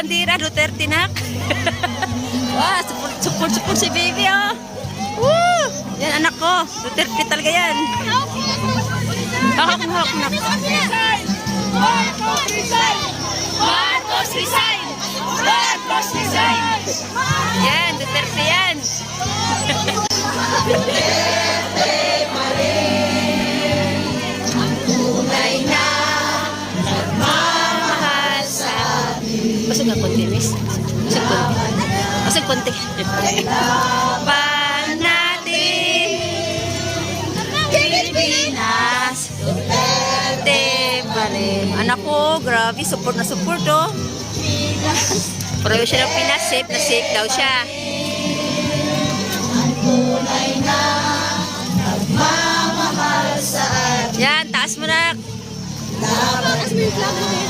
bandera, Duterte nak. Wah, support si baby oh. Woo! Yan anak ko, Duterte talaga yan. Hawak nak. Marcos resign! Marcos resign! Marcos resign! Yan, Duterte yan. Tunay na nagmamahal sa amin. Pasok nga konti, miss. Pasok konti. Laban natin Pilipinas, Duterte pa rin. Anak ko, grabe, support na support oh. Pero siya ng Pinas, safe daw siya. Tunay na nagmamahal sa atin. Yan, taas mo na.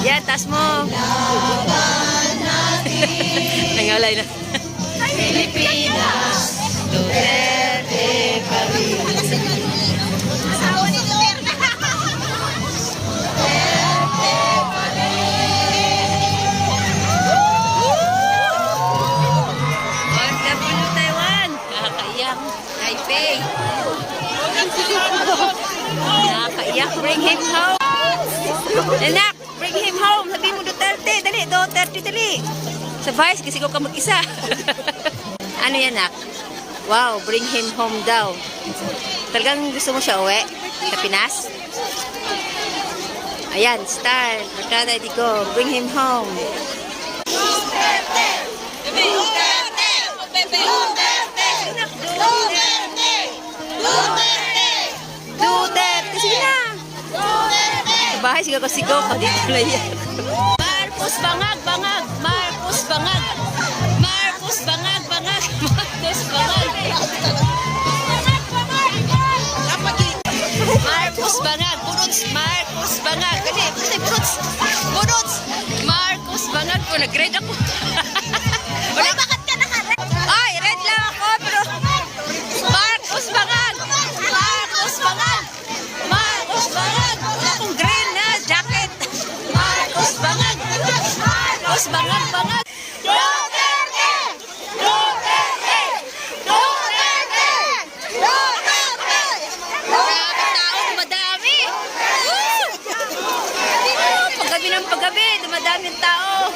Yan, taas mo. Laban natin nangalay na. Pilipinas, Duterte pa rin. Asawa ni Duterte. Duterte pa rin. OFW Taiwan. Nakakaiyak. Taipei. Nakakaiyak. Bring him home. Anak, bring him home. Sabi mo Duterte. Dali, Duterte, dali. Sa vice, kasi ko ka mag-isa. Ano yan, nak? Wow, bring him home daw. Talagang gusto mo siya uwi? Sa Pinas? Ayan, start. Barkada, di ko. Bring him home. Duterte! Duterte! Duterte! Duterte! Duterte! Duterte! Sige na! Duterte! Sa bahay, sigaw ko sigaw. Dito na yan. Marcos bangag, bangag! Marcos bangag! Marcos bangag, bangag! Marcos bangag! Marcos bangag! Buruts! Marcos bangag! Kasi, buruts! Buruts! Marcos bangag! O, nag-red ako! Wala, bakit ka naka-red? Ay, red lang ako, pero... Marcos bangag! Marcos bangag! Marcos bangag! Wala akong green na jacket! Marcos bangag! Marcos bangag, bangag! Duterte! Duterte! Duterte! Duterte! Grabe tao, dumadami! Paggabi ng paggabi, dumadami ang tao!